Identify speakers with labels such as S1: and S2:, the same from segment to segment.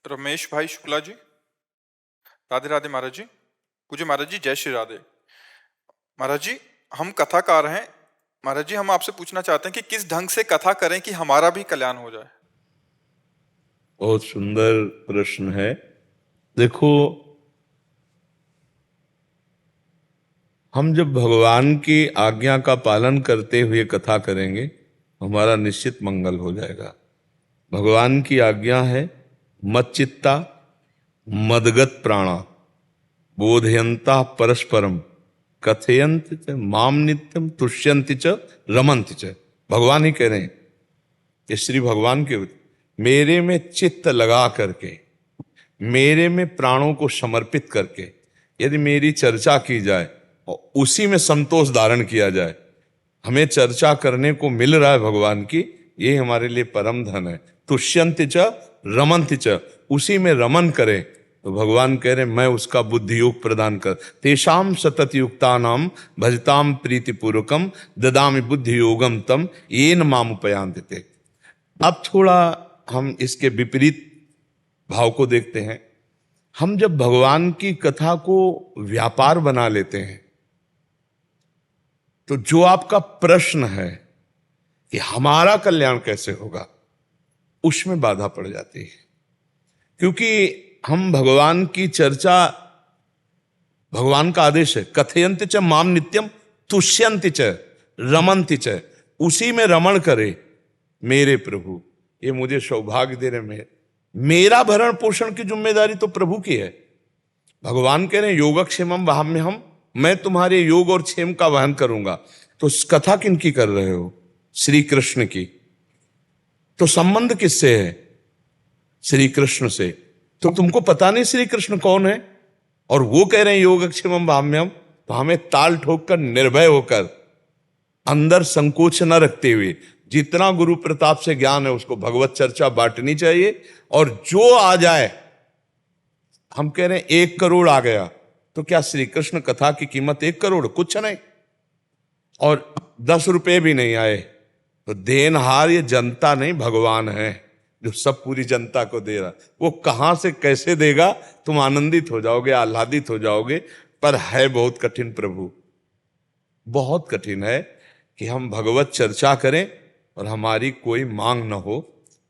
S1: रमेश भाई शुक्ला जी, राधे राधे महाराज जी। पूज्य महाराज जी, जय श्री राधे। महाराज जी, हम कथाकार हैं। महाराज जी, हम आपसे पूछना चाहते हैं कि किस ढंग से कथा करें कि हमारा भी कल्याण हो जाए।
S2: बहुत सुंदर प्रश्न है। देखो, हम जब भगवान की आज्ञा का पालन करते हुए कथा करेंगे, हमारा निश्चित मंगल हो जाएगा। भगवान की आज्ञा है, मच्चित्ता मदगत प्राणा बोधयंता परस्परम कथयंत च माम नित्यम तुष्यंति च रमंति च। भगवान ही कह रहे हैं, ये श्री भगवान के मेरे में चित्त लगा करके, मेरे में प्राणों को समर्पित करके यदि मेरी चर्चा की जाए और उसी में संतोष धारण किया जाए, हमें चर्चा करने को मिल रहा है भगवान की, ये हमारे लिए परम धन है। तुष्यंति च रमंति च, उसी में रमन करे तो भगवान कह रहे मैं उसका बुद्धि योग प्रदान कर। तेषाम सतत युक्तानाम भजताम प्रीति पूर्वकम ददामि बुद्धि योगम तम येन माम उपयांति। अब थोड़ा हम इसके विपरीत भाव को देखते हैं। हम जब भगवान की कथा को व्यापार बना लेते हैं तो जो आपका प्रश्न है कि हमारा कल्याण कैसे होगा, उसमें बाधा पड़ जाती है। क्योंकि हम भगवान की चर्चा, भगवान का आदेश है कथयंति च माम नित्यम तुष्यंति च रमंति च, उसी में रमण करे मेरे प्रभु। ये मुझे सौभाग्य दे रहे, मेरा भरण पोषण की जिम्मेदारी तो प्रभु की है। भगवान कह रहे हैं योगक्षेमम वहाम्यहम, मैं तुम्हारे योग और क्षेम का वहन करूंगा। तो कथा किनकी कर रहे हो? श्री कृष्ण की। तो संबंध किससे है? श्री कृष्ण से। तो तुमको पता नहीं श्री कृष्ण कौन है, और वो कह रहे हैं योगक्षेमम वहाम्यहम, तो हमें ताल ठोक कर निर्भय होकर अंदर संकोच न रखते हुए जितना गुरु प्रताप से ज्ञान है उसको भगवत चर्चा बांटनी चाहिए। और जो आ जाए, हम कह रहे हैं 1 करोड़ आ गया, तो क्या श्री कृष्ण कथा की कीमत 1 करोड़? कुछ नहीं। और 10 रुपए भी नहीं आए तो देनहार ये जनता नहीं, भगवान है जो सब पूरी जनता को दे रहा। वो कहां से कैसे देगा, तुम आनंदित हो जाओगे, आह्लादित हो जाओगे। पर है बहुत कठिन प्रभु, बहुत कठिन है कि हम भगवत चर्चा करें और हमारी कोई मांग ना हो,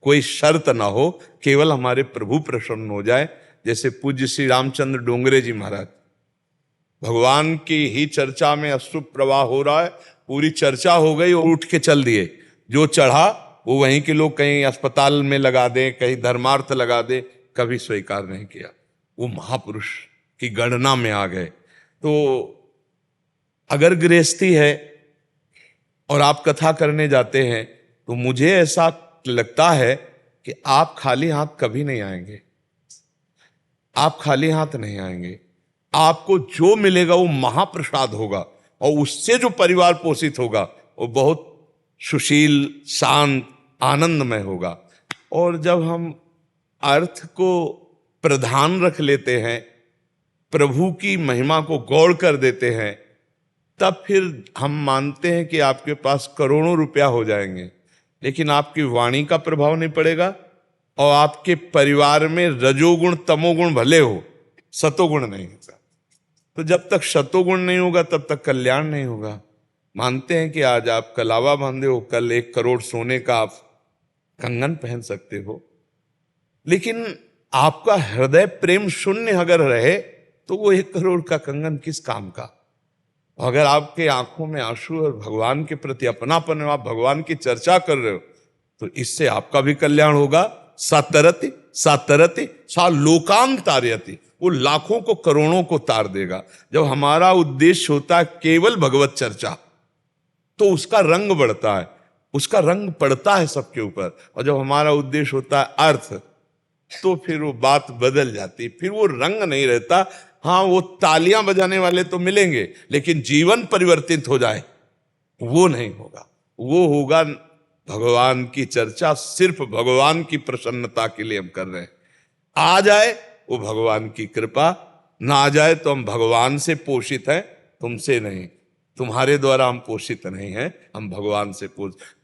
S2: कोई शर्त ना हो, केवल हमारे प्रभु प्रसन्न हो जाए। जैसे पूज्य श्री रामचंद्र डोंगरे जी महाराज, भगवान की ही चर्चा में अश्रु प्रवाह हो रहा है, पूरी चर्चा हो गई और उठ के चल दिए। जो चढ़ा वो वहीं के लोग कहीं अस्पताल में लगा दे, कहीं धर्मार्थ लगा दे, कभी स्वीकार नहीं किया। वो महापुरुष की गणना में आ गए। तो अगर गृहस्थी है और आप कथा करने जाते हैं तो मुझे ऐसा लगता है कि आप खाली हाथ कभी नहीं आएंगे। आप खाली हाथ नहीं आएंगे। आपको जो मिलेगा वो महाप्रसाद होगा, और उससे जो परिवार पोषित होगा वो बहुत सुशील, शांत, आनंदमय होगा। और जब हम अर्थ को प्रधान रख लेते हैं, प्रभु की महिमा को गौड़ कर देते हैं, तब फिर हम मानते हैं कि आपके पास करोड़ों रुपया हो जाएंगे, लेकिन आपकी वाणी का प्रभाव नहीं पड़ेगा और आपके परिवार में रजोगुण तमोगुण भले हो, सतोगुण नहीं होगा। तो जब तक सतोगुण नहीं होगा तब तक कल्याण नहीं होगा। मानते हैं कि आज आप कलावा बांधे हो, कल 1 करोड़ सोने का आप कंगन पहन सकते हो, लेकिन आपका हृदय प्रेम शून्य अगर रहे तो वो 1 करोड़ का कंगन किस काम का। अगर आपके आंखों में आंसू और भगवान के प्रति अपनापन, आप भगवान की चर्चा कर रहे हो, तो इससे आपका भी कल्याण होगा। सातरति सातरति सा लोकान तारयति, वो लाखों को करोड़ों को तार देगा। जब हमारा उद्देश्य होता है केवल भगवत चर्चा, तो उसका रंग बढ़ता है, उसका रंग पड़ता है सबके ऊपर। और जब हमारा उद्देश्य होता है अर्थ, तो फिर वो बात बदल जाती, फिर वो रंग नहीं रहता। हाँ, वो तालियां बजाने वाले तो मिलेंगे, लेकिन जीवन परिवर्तित हो जाए वो नहीं होगा। वो होगा भगवान की चर्चा, सिर्फ भगवान की प्रसन्नता के लिए हम कर रहे हैं। आ जाए वो भगवान की कृपा, ना आ जाए तो हम भगवान से पोषित हैं, तुमसे नहीं। तुम्हारे द्वारा हम पोषित नहीं हैं, हम भगवान से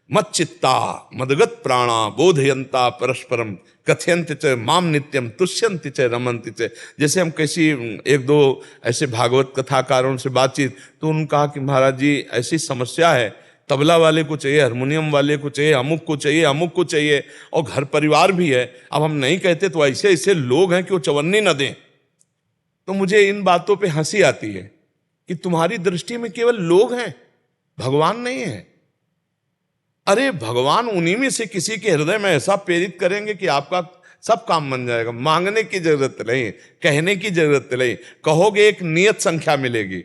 S2: मच्चित्ता मदगत प्राणा बोधयंता परस्परम कथयंत च माम नित्यम तुष्यंत च रमंत च। जैसे हम किसी एक दो ऐसे भागवत कथाकारों से बातचीत, तो उन्होंने कहा कि महाराज जी ऐसी समस्या है, तबला वाले को चाहिए, हारमोनियम वाले को चाहिए, अमुक को चाहिए, अमुक को चाहिए, और घर परिवार भी है। अब हम नहीं कहते तो ऐसे ऐसे लोग हैं कि वो चवन्नी न दें। तो मुझे इन बातों पे हंसी आती है कि तुम्हारी दृष्टि में केवल लोग हैं, भगवान नहीं है। अरे भगवान उन्हीं में से किसी के हृदय में ऐसा प्रेरित करेंगे कि आपका सब काम बन जाएगा। मांगने की जरूरत नहीं, कहने की जरूरत नहीं। कहोगे एक नियत संख्या मिलेगी,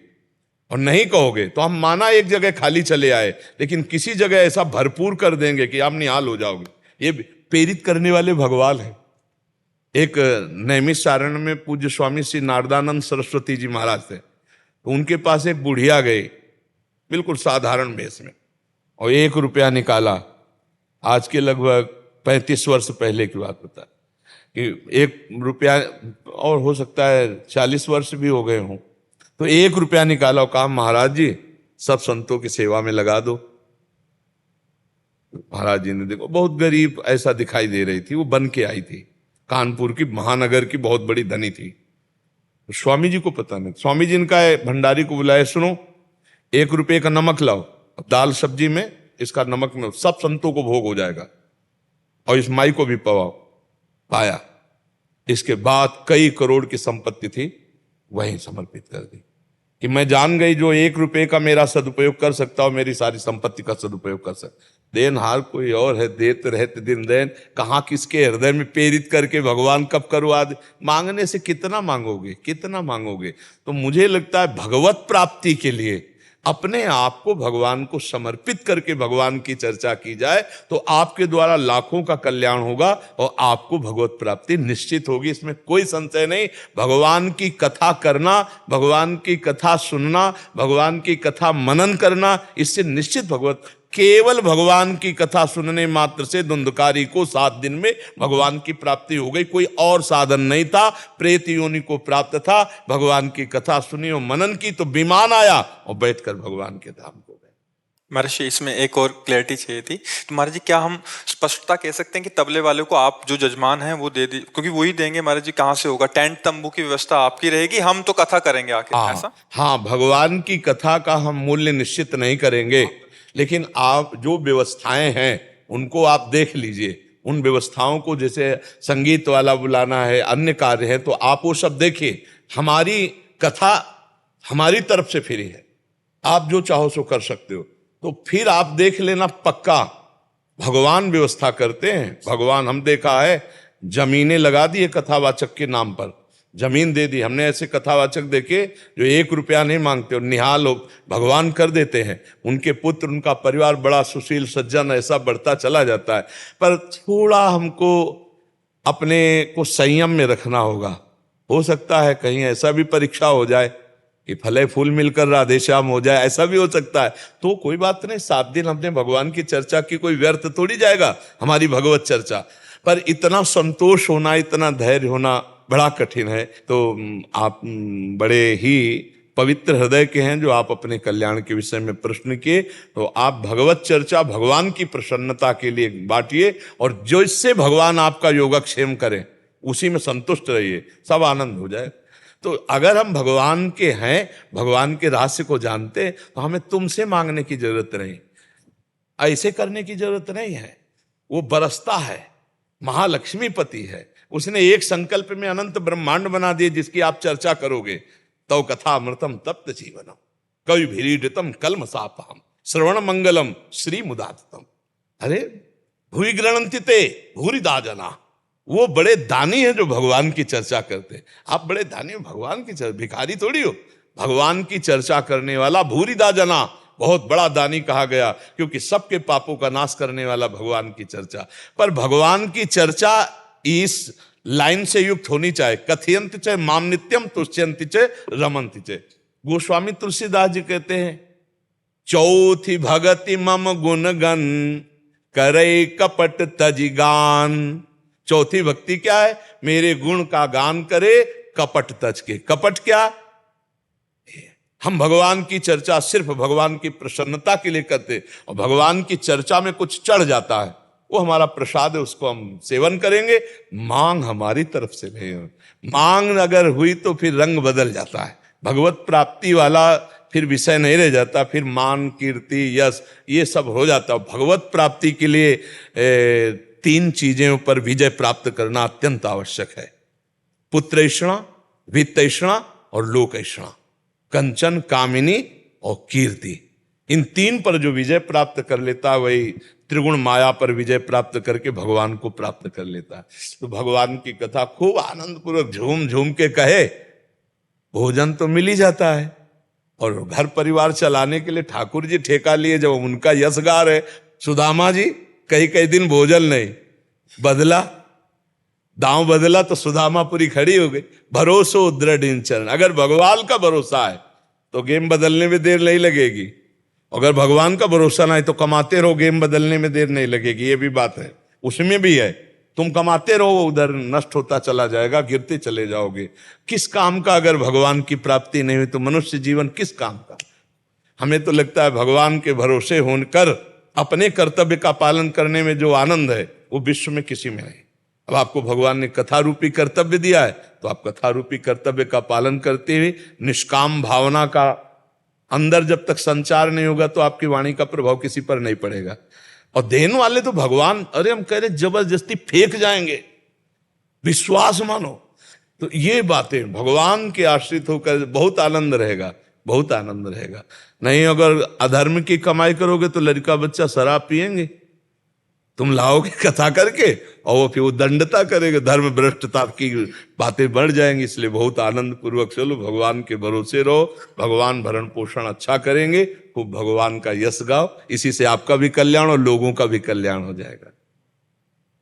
S2: और नहीं कहोगे तो हम माना एक जगह खाली चले आए, लेकिन किसी जगह ऐसा भरपूर कर देंगे कि आप निहाल हो जाओगे। ये प्रेरित करने वाले भगवान हैं। एक नैमिषारण्य में पूज्य स्वामी श्री नारदानंद सरस्वती जी महाराज थे, तो उनके पास एक बुढ़िया गई, बिल्कुल साधारण भेष में, और 1 रुपया निकाला। आज के लगभग 35 वर्ष पहले की बात बता कि 1 रुपया, और हो सकता है 40 वर्ष भी हो गए हों, तो 1 रुपया निकाला और कहा महाराज जी सब संतों की सेवा में लगा दो। महाराज जी ने देखो, बहुत गरीब ऐसा दिखाई दे रही थी, वो बन के आई थी, कानपुर की महानगर की बहुत बड़ी धनी थी। तो स्वामी जी को पता नहीं, स्वामी जी इनका भंडारी को बुलाए, सुनो 1 रुपये का नमक लाओ, दाल सब्जी में इसका नमक में सब संतों को भोग हो जाएगा, और इस माई को भी पवाओ। पाया। इसके बाद कई करोड़ की संपत्ति थी वहीं समर्पित कर दी कि मैं जान गई जो 1 रुपये का मेरा सदुपयोग कर सकता हो, मेरी सारी संपत्ति का सदुपयोग कर सकता। देनहार कोई और है, देते रहते दिन देन। कहाँ किसके हृदय में प्रेरित करके भगवान कब करो आदि। मांगने से कितना मांगोगे, कितना मांगोगे। तो मुझे लगता है भगवत प्राप्ति के लिए अपने आप को भगवान को समर्पित करके भगवान की चर्चा की जाए तो आपके द्वारा लाखों का कल्याण होगा और आपको भगवत प्राप्ति निश्चित होगी, इसमें कोई संशय नहीं। भगवान की कथा करना, भगवान की कथा सुनना, भगवान की कथा मनन करना, इससे निश्चित भगवत, केवल भगवान की कथा सुनने मात्र से धुंधकारी को 7 दिन में भगवान की प्राप्ति हो गई। कोई और साधन नहीं था, प्रेत योनि को प्राप्त था। भगवान की कथा सुनी और मनन की तो विमान आया और बैठकर भगवान के धाम को गए।
S1: महर्षि इसमें एक और क्लैरिटी चाहिए थी। तो महाराज जी क्या हम स्पष्टता कह सकते हैं कि तबले वाले को आप जो जजमान हैं वो दे दी, क्योंकि वही देंगे। महाराज जी कहाँ से होगा, टेंट तंबू की व्यवस्था आपकी रहेगी, हम तो कथा करेंगे आके, ऐसा?
S2: हाँ, भगवान की कथा का हम मूल्य निश्चित नहीं करेंगे, लेकिन आप जो व्यवस्थाएं हैं उनको आप देख लीजिए। उन व्यवस्थाओं को, जैसे संगीत वाला बुलाना है, अन्य कार्य है, तो आप वो सब देखिए। हमारी कथा हमारी तरफ से फ्री है, आप जो चाहो सो कर सकते हो। तो फिर आप देख लेना, पक्का भगवान व्यवस्था करते हैं। भगवान, हम देखा है जमीनें लगा दी कथावाचक के नाम पर, जमीन दे दी हमने। ऐसे कथावाचक देखे जो 1 रुपया नहीं मांगते और निहाल हो, भगवान कर देते हैं। उनके पुत्र, उनका परिवार बड़ा सुशील सज्जन ऐसा बढ़ता चला जाता है। पर थोड़ा हमको अपने को संयम में रखना होगा। हो सकता है कहीं ऐसा भी परीक्षा हो जाए कि फले फूल मिलकर राधे श्याम हो जाए, ऐसा भी हो सकता है। तो कोई बात नहीं, 7 दिन हमने भगवान की चर्चा की, कोई व्यर्थ थोड़ी जाएगा हमारी भगवत चर्चा। पर इतना संतोष होना, इतना धैर्य होना बड़ा कठिन है। तो आप बड़े ही पवित्र हृदय के हैं जो आप अपने कल्याण के विषय में प्रश्न किए। तो आप भगवत चर्चा भगवान की प्रसन्नता के लिए बांटिए, और जो इससे भगवान आपका योगक्षेम करें उसी में संतुष्ट रहिए, सब आनंद हो जाए। तो अगर हम भगवान के हैं, भगवान के रहस्य को जानते, तो हमें तुमसे मांगने की जरूरत नहीं, ऐसे करने की जरूरत नहीं है। वो बरसता है, महालक्ष्मीपति है, उसने एक संकल्प में अनंत ब्रह्मांड बना दिए जिसकी आप चर्चा करोगे। तव कथा अमृतम तप्त जीवनम कवि भीरीडितम कलमसापहम श्रवण मंगलम श्री मुदातम। अरे भूरि गृणन्ति ते भूरिदा जना, वो बड़े दानी हैं जो भगवान की चर्चा करते हैं। आप बड़े दानी हो, भगवान की चर्चा, भिखारी थोड़ी हो। भगवान की चर्चा करने वाला भूरिदा जना बहुत बड़ा दानी कहा गया, क्योंकि सबके पापों का नाश करने वाला भगवान की चर्चा। पर भगवान की चर्चा इस लाइन से युक्त होनी चाहिए, कथयंत च माम नित्यम तुष्यंति च रमंति च। गोस्वामी तुलसीदास जी कहते हैं, चौथी भगति मम गुण गन करे कपट तजिगान। चौथी भक्ति क्या है? मेरे गुण का गान करे कपट तज के। कपट क्या? हम भगवान की चर्चा सिर्फ भगवान की प्रसन्नता के लिए करते, और भगवान की चर्चा में कुछ चढ़ जाता है, वो हमारा प्रसाद है, उसको हम सेवन करेंगे। मांग हमारी तरफ से नहीं हो, मांग अगर हुई तो फिर रंग बदल जाता है, भगवत प्राप्ति वाला फिर विषय नहीं रह जाता, फिर मान कीर्ति यश ये सब हो जाता है। भगवत प्राप्ति के लिए तीन चीजों पर विजय प्राप्त करना अत्यंत आवश्यक है: पुत्रैषणा, वित्तैषणा और लोकैषणा, कंचन, कामिनी और कीर्ति। इन तीन पर जो विजय प्राप्त कर लेता है वही त्रिगुण माया पर विजय प्राप्त करके भगवान को प्राप्त कर लेता है। तो भगवान की कथा खूब आनंद पूर्वक झूम झूम के कहे, भोजन तो मिल ही जाता है, और घर परिवार चलाने के लिए ठाकुर जी ठेका लिए, जब उनका यशगार है। सुदामा जी कई कई दिन भोजन नहीं, बदला दांव बदला तो सुदामापुरी खड़ी हो गई। भरोसो दृढ़ इन चरण, अगर भगवान का भरोसा है तो गेम बदलने में देर नहीं लगेगी, अगर भगवान का भरोसा नहीं तो कमाते रहो, गेम बदलने में देर नहीं लगेगी। ये भी बात है, उसमें भी है, तुम कमाते रहो, उधर नष्ट होता चला जाएगा, गिरते चले जाओगे। किस काम का अगर भगवान की प्राप्ति नहीं हुई तो मनुष्य जीवन किस काम का। हमें तो लगता है भगवान के भरोसे होकर अपने कर्तव्य का पालन करने में जो आनंद है वो विश्व में किसी में नहीं। अब आपको भगवान ने कथा रूपी कर्तव्य दिया है तो आप कथा रूपी कर्तव्य का पालन करते हुए निष्काम भावना का अंदर जब तक संचार नहीं होगा तो आपकी वाणी का प्रभाव किसी पर नहीं पड़ेगा। और देने वाले तो भगवान, अरे हम कह रहे जबरदस्ती फेंक जाएंगे, विश्वास मानो। तो ये बातें भगवान के आश्रित होकर बहुत आनंद रहेगा, बहुत आनंद रहेगा। नहीं अगर अधर्म की कमाई करोगे तो लड़का बच्चा शराब पिएंगे, तुम लाओगे कथा करके और वो फिर वो दंडता करेगा, धर्म भ्रष्टता की बातें बढ़ जाएंगी। इसलिए बहुत आनंद पूर्वक चलो, भगवान के भरोसे रहो, भगवान भरण पोषण अच्छा करेंगे, खूब भगवान का यश गाओ, इसी से आपका भी कल्याण और लोगों का भी कल्याण हो जाएगा।